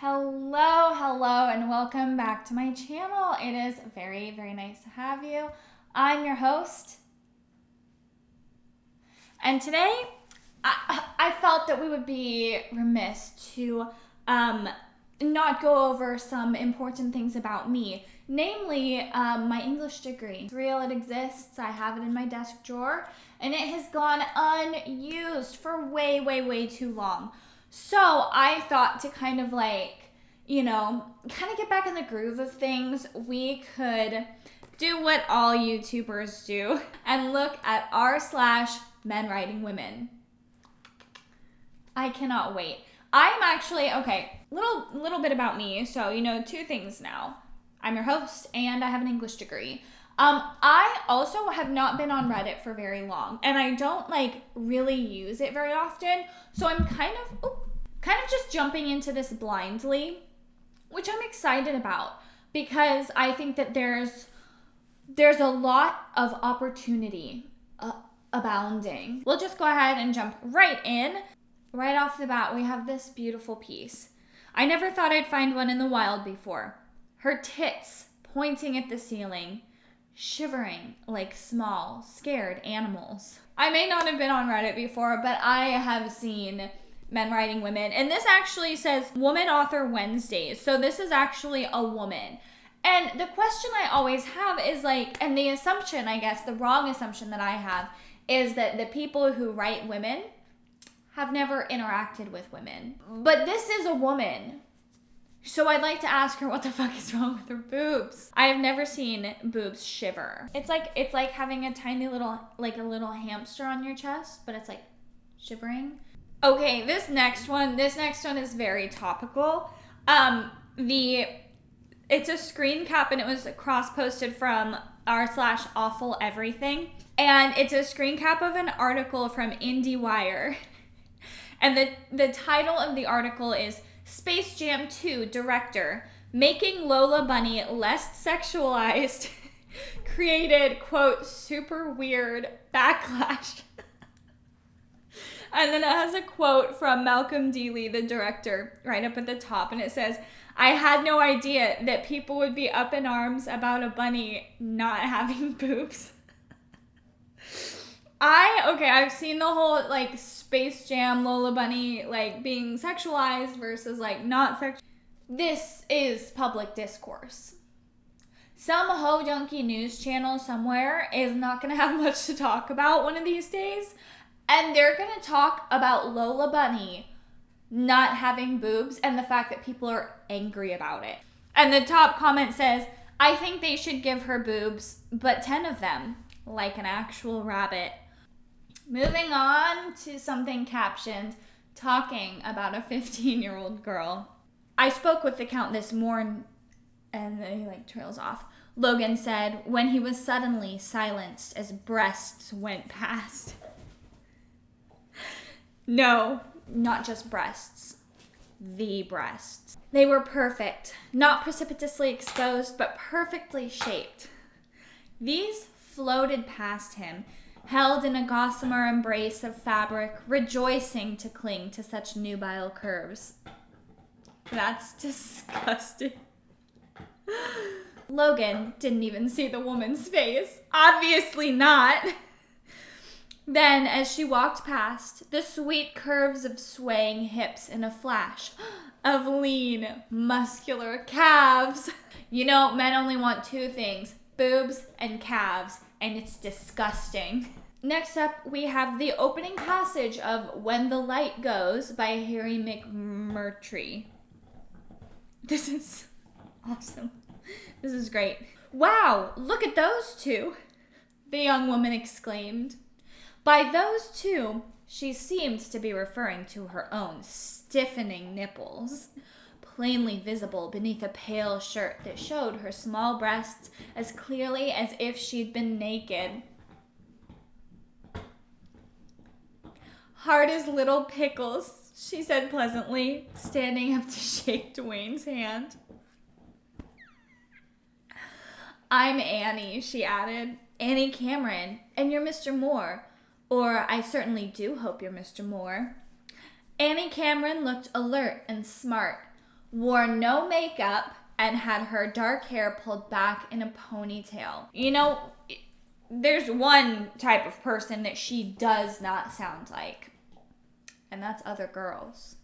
Hello, and welcome back to my channel. It is very, very nice to have you. I'm your host. And today, I felt that we would be remiss to not go over some important things about me. Namely, my English degree. It's real, it exists. I have it in my desk drawer. And it has gone unused for way too long. So I thought to kind of get back in the groove of things, we could do what all YouTubers do and look at r/menwritingwomen. I cannot wait. I'm actually, little bit about me. So, two things now. I'm your host and I have an English degree. I also have not been on Reddit for very long, and I don't really use it very often. So I'm kind of just jumping into this blindly, which I'm excited about because I think that there's a lot of opportunity abounding. We'll just go ahead and jump right in. Right off the bat, we have this beautiful piece. I never thought I'd find one in the wild before. Her tits pointing at the ceiling, shivering like small, scared animals. I may not have been on Reddit before, but I have seen Men Writing Women. And this actually says Woman Author Wednesdays. So this is actually a woman. And the question I always have is and the assumption, I guess, the wrong assumption that I have is that the people who write women have never interacted with women. But this is a woman. So I'd like to ask her what the fuck is wrong with her boobs. I have never seen boobs shiver. It's like having a tiny little, a little hamster on your chest, but it's shivering. Okay, this next one is very topical. It's a screen cap and it was cross-posted from r/awful everything. And it's a screen cap of an article from IndieWire. And the title of the article is Space Jam 2 Director Making Lola Bunny Less Sexualized Created, quote, super weird backlash. And then it has a quote from Malcolm Dealey, the director, right up at the top. And it says, I had no idea that people would be up in arms about a bunny not having boobs. I've seen the whole Space Jam Lola Bunny being sexualized versus not sexual. This is public discourse. Some ho junkie news channel somewhere is not going to have much to talk about one of these days, and they're going to talk about Lola Bunny not having boobs and the fact that people are angry about it. And the top comment says, I think they should give her boobs, but 10 of them, like an actual rabbit. Moving on to something captioned, talking about a 15-year-old girl. I spoke with the count this morning, and then he trails off. Logan said when he was suddenly silenced as breasts went past. No, not just breasts. The breasts. They were perfect, not precipitously exposed, but perfectly shaped. These floated past him, held in a gossamer embrace of fabric, rejoicing to cling to such nubile curves. That's disgusting. Logan didn't even see the woman's face. Obviously not. Then, as she walked past, the sweet curves of swaying hips in a flash of lean, muscular calves. Men only want two things, boobs and calves. And it's disgusting. Next up, we have the opening passage of When the Light Goes by Harry McMurtry. This is awesome. This is great. Wow, look at those two, the young woman exclaimed. By those two, she seemed to be referring to her own stiffening nipples, plainly visible beneath a pale shirt that showed her small breasts as clearly as if she'd been naked. Hard as little pickles, she said pleasantly, standing up to shake Dwayne's hand. I'm Annie, she added. Annie Cameron, and you're Mr. Moore. Or I certainly do hope you're Mr. Moore. Annie Cameron looked alert and smart. wore no makeup, and had her dark hair pulled back in a ponytail. You know, there's one type of person that she does not sound like, and that's other girls.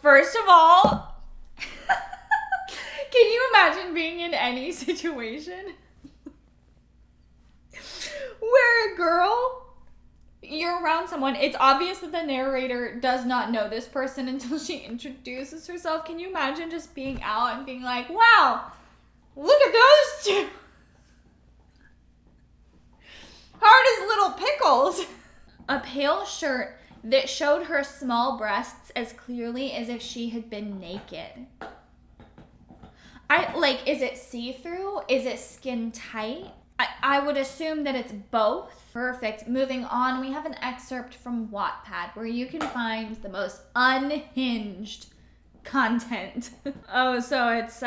First of all, can you imagine being in any situation where a girl, you're around someone, it's obvious that the narrator does not know this person until she introduces herself. Can you imagine just being out and being like, wow, look at those two. Hard as little pickles. A pale shirt that showed her small breasts as clearly as if she had been naked. Is it see-through? Is it skin tight? I would assume that it's both. Perfect. Moving on, we have an excerpt from Wattpad where you can find the most unhinged content. So it's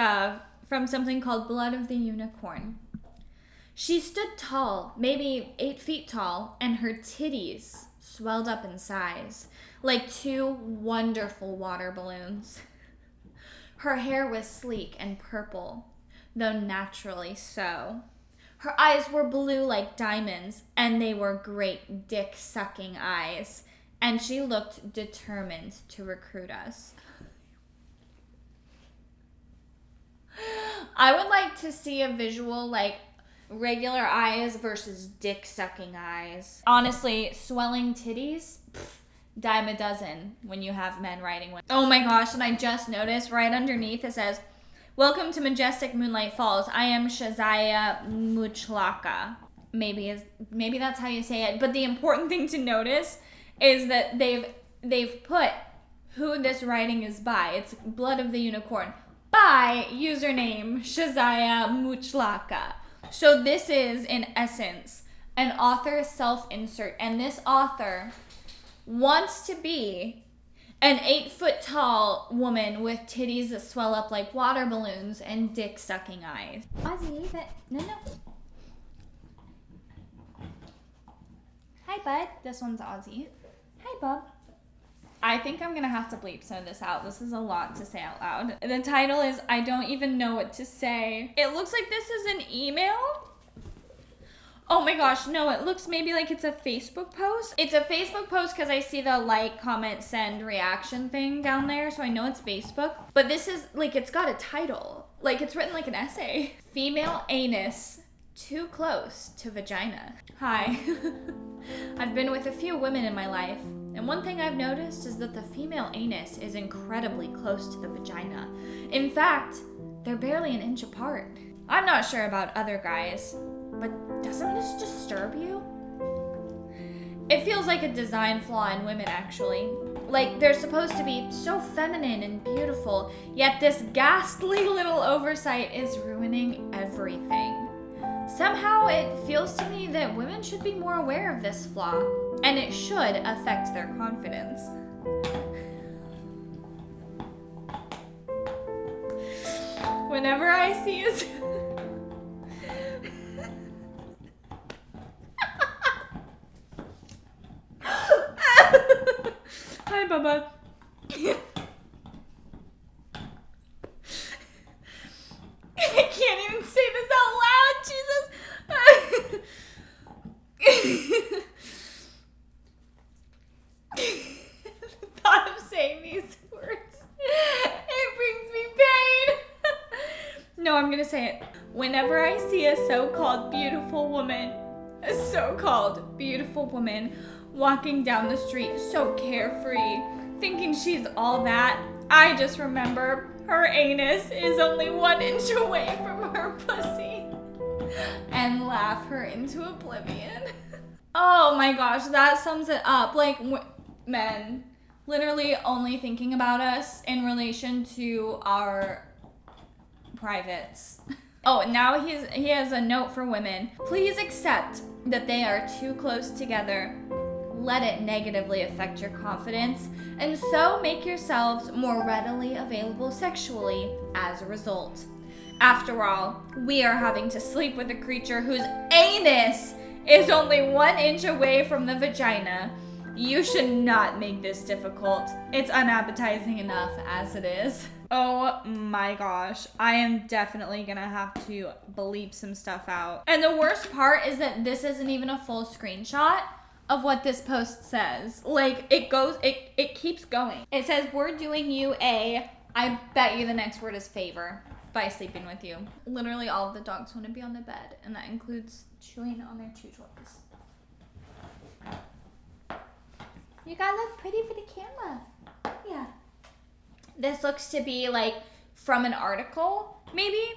from something called Blood of the Unicorn. She stood tall, maybe 8 feet tall, and her titties swelled up in size, like 2 wonderful water balloons. Her hair was sleek and purple, though naturally so. Her eyes were blue like diamonds, and they were great dick-sucking eyes, and she looked determined to recruit us. I would like to see a visual, like, regular eyes versus dick-sucking eyes. Honestly, swelling titties, dime a dozen when you have men writing women. Oh my gosh, and I just noticed right underneath it says, "Welcome to Majestic Moonlight Falls. I am Shazaya Muchlaka." Maybe that's how you say it. But the important thing to notice is that they've put who this writing is by. It's Blood of the Unicorn by username Shazaya Muchlaka. So this is, in essence, an author self-insert. And this author wants to be an 8-foot tall woman with titties that swell up like water balloons and dick-sucking eyes. Ozzy, leave it. No. Hi, bud. This one's Ozzy. Hi, bub. I think I'm going to have to bleep some of this out. This is a lot to say out loud. The title is I Don't Even Know What to Say. It looks like this is an email. Oh my gosh, no, it looks maybe like it's a Facebook post. It's a Facebook post because I see the like, comment, send, reaction thing down there, so I know it's Facebook. But this is, like, it's got a title. Like, it's written like an essay. Female anus too close to vagina. Hi. I've been with a few women in my life, and one thing I've noticed is that the female anus is incredibly close to the vagina. In fact, they're barely an inch apart. I'm not sure about other guys, but doesn't this disturb you? It feels like a design flaw in women, actually. Like, they're supposed to be so feminine and beautiful, yet this ghastly little oversight is ruining everything. Somehow it feels to me that women should be more aware of this flaw, and it should affect their confidence. Whenever I see a... Hi, Bubba. I can't even say this out loud, Jesus. The thought of saying these words, it brings me pain. No, I'm gonna say it. Whenever I see a so-called beautiful woman walking down the street so carefree, thinking she's all that, I just remember her anus is only 1 inch away from her pussy and laugh her into oblivion. Oh my gosh, that sums it up. Like, men literally only thinking about us in relation to our privates. Oh, now he has a note for women. Please accept that they are too close together. Let it negatively affect your confidence, and so make yourselves more readily available sexually as a result. After all, we are having to sleep with a creature whose anus is only 1 inch away from the vagina. You should not make this difficult. It's unappetizing enough as it is. Oh my gosh. I am definitely gonna have to bleep some stuff out. And the worst part is that this isn't even a full screenshot of what this post says. Like, it keeps going. It says, we're doing you a, I bet you the next word is favor by sleeping with you. Literally all of the dogs want to be on the bed, and that includes chewing on their chew toys. You gotta look pretty for the camera. Yeah. This looks to be like from an article, maybe?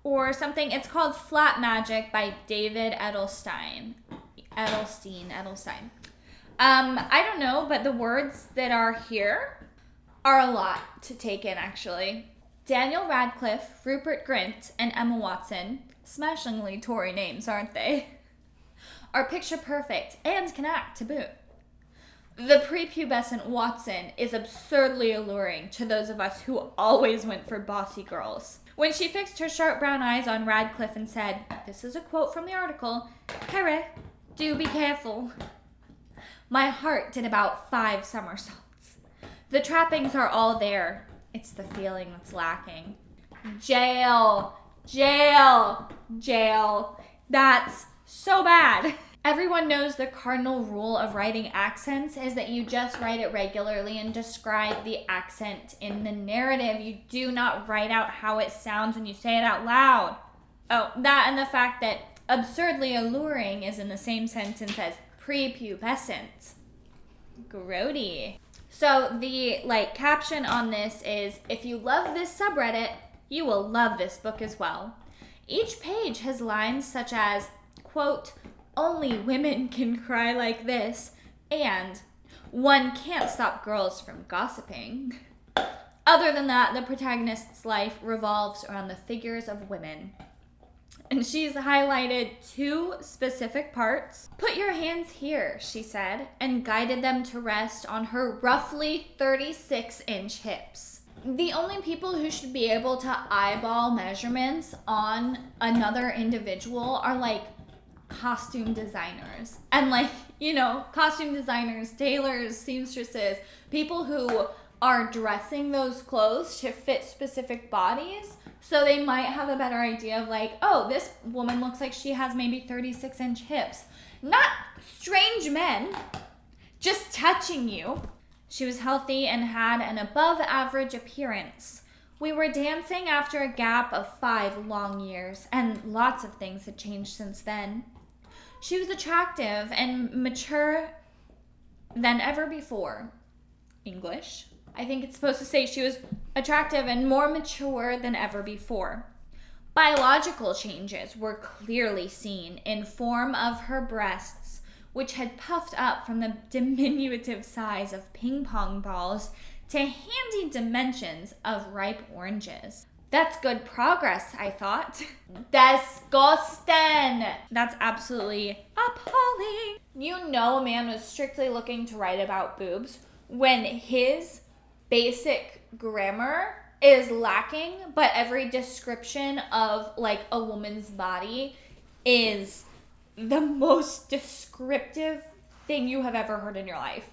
Or something. It's called Flat Magic by David Edelstein. I don't know, but the words that are here are a lot to take in, actually. Daniel Radcliffe, Rupert Grint, and Emma Watson, smashingly Tory names, aren't they? Are picture perfect and can act to boot. The prepubescent Watson is absurdly alluring to those of us who always went for bossy girls. When she fixed her sharp brown eyes on Radcliffe and said, this is a quote from the article, Harry, do be careful. My heart did about 5 somersaults. The trappings are all there. It's the feeling that's lacking. Jail, jail, jail. That's so bad. Everyone knows the cardinal rule of writing accents is that you just write it regularly and describe the accent in the narrative. You do not write out how it sounds when you say it out loud. Oh, that and the fact that absurdly alluring is in the same sentence as prepubescent. Grody. So the caption on this is, if you love this subreddit, you will love this book as well. Each page has lines such as, quote, only women can cry like this, and one can't stop girls from gossiping. Other than that, the protagonist's life revolves around the figures of women. And she's highlighted 2 specific parts. Put your hands here, she said, and guided them to rest on her roughly 36-inch hips. The only people who should be able to eyeball measurements on another individual are costume designers. And costume designers, tailors, seamstresses, people who are dressing those clothes to fit specific bodies. So they might have a better idea of oh, this woman looks like she has maybe 36-inch hips. Not strange men just touching you. She was healthy and had an above average appearance. We were dancing after a gap of 5 long years, and lots of things had changed since then. She was attractive and mature than ever before. English. I think it's supposed to say she was attractive and more mature than ever before. Biological changes were clearly seen in form of her breasts, which had puffed up from the diminutive size of ping pong balls to handy dimensions of ripe oranges. That's good progress, I thought. Disgusting. That's absolutely appalling. You know a man was strictly looking to write about boobs when his basic grammar is lacking, but every description of a woman's body is the most descriptive thing you have ever heard in your life.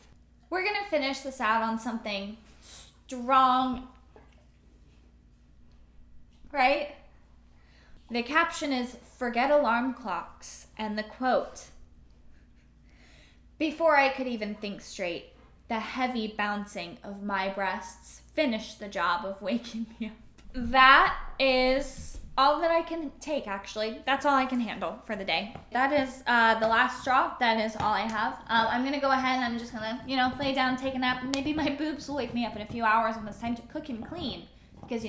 We're gonna finish this out on something strong, right? The caption is, forget alarm clocks, and the quote, before I could even think straight, the heavy bouncing of my breasts finished the job of waking me up. That is all that I can take, actually. That's all I can handle for the day. That is the last straw. That is all I have. I'm going to go ahead and I'm just going to, lay down, take a nap, and maybe my boobs will wake me up in a few hours when it's time to cook and clean. Because,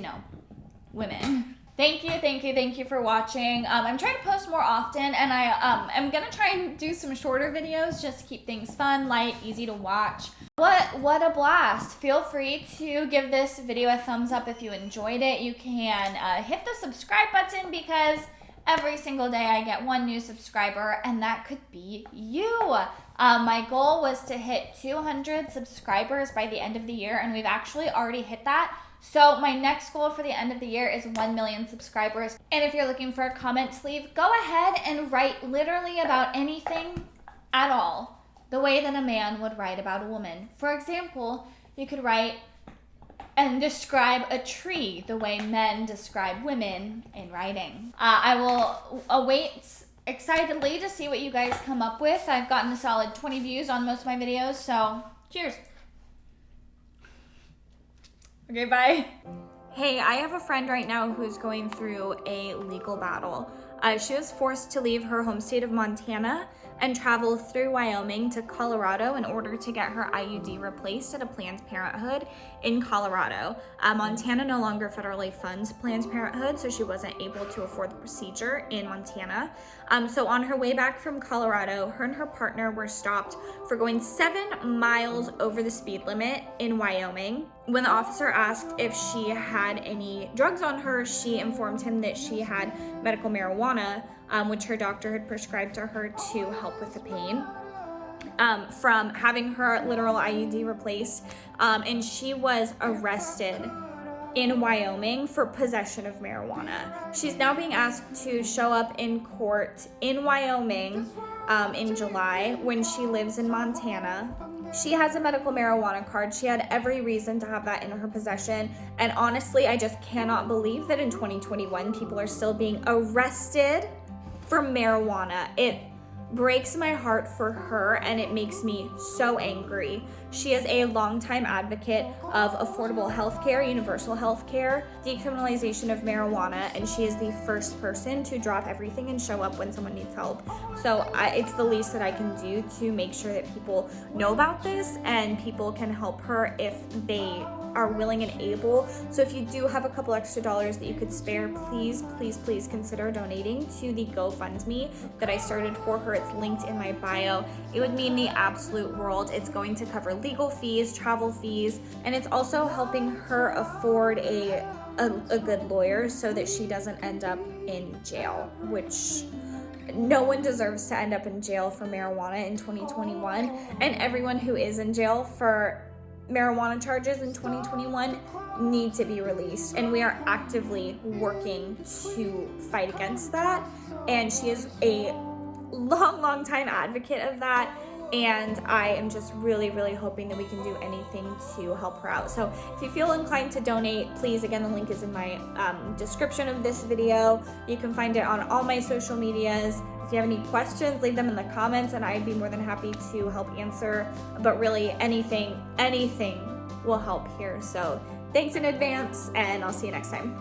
women. Thank you for watching. I'm trying to post more often, and I am going to try and do some shorter videos just to keep things fun, light, easy to watch. What a blast. Feel free to give this video a thumbs up if you enjoyed it. You can hit the subscribe button because every single day I get 1 new subscriber, and that could be you. My goal was to hit 200 subscribers by the end of the year, and we've actually already hit that. So my next goal for the end of the year is 1 million subscribers. And if you're looking for a comment to leave, go ahead and write literally about anything at all. the way that a man would write about a woman. For example, you could write and describe a tree the way men describe women in writing. I will await excitedly to see what you guys come up with. I've gotten a solid 20 views on most of my videos, so cheers. Okay, bye. Hey, I have a friend right now who's going through a legal battle. She was forced to leave her home state of Montana and travel through Wyoming to Colorado in order to get her IUD replaced at a Planned Parenthood in Colorado. Montana no longer federally funds Planned Parenthood, so she wasn't able to afford the procedure in Montana. So on her way back from Colorado, her and her partner were stopped for going 7 miles over the speed limit in Wyoming. When the officer asked if she had any drugs on her, she informed him that she had medical marijuana, which her doctor had prescribed to her to help with the pain from having her literal IUD replaced. And she was arrested in Wyoming for possession of marijuana. She's now being asked to show up in court in Wyoming in July when she lives in Montana. She has a medical marijuana card. She had every reason to have that in her possession. And honestly, I just cannot believe that in 2021, people are still being arrested for marijuana. It breaks my heart for her and it makes me so angry. She is a longtime advocate of affordable healthcare, universal healthcare, decriminalization of marijuana, and she is the first person to drop everything and show up when someone needs help. So it's the least that I can do to make sure that people know about this and people can help her if they are willing and able. So if you do have a couple extra dollars that you could spare, please consider donating to the GoFundMe that I started for her. It's linked in my bio. It would mean the absolute world. It's going to cover legal fees, travel fees, and it's also helping her afford a good lawyer so that she doesn't end up in jail, which no one deserves to end up in jail for marijuana in 2021. And everyone who is in jail for marijuana charges in 2021 need to be released, and we are actively working to fight against that. And she is a long time advocate of that, and I am just really hoping that we can do anything to help her out. So if you feel inclined to donate, please, again, the link is in my description of this video. You can find it on all my social medias. If you have any questions, leave them in the comments and I'd be more than happy to help answer. But really, anything will help here. So thanks in advance, and I'll see you next time.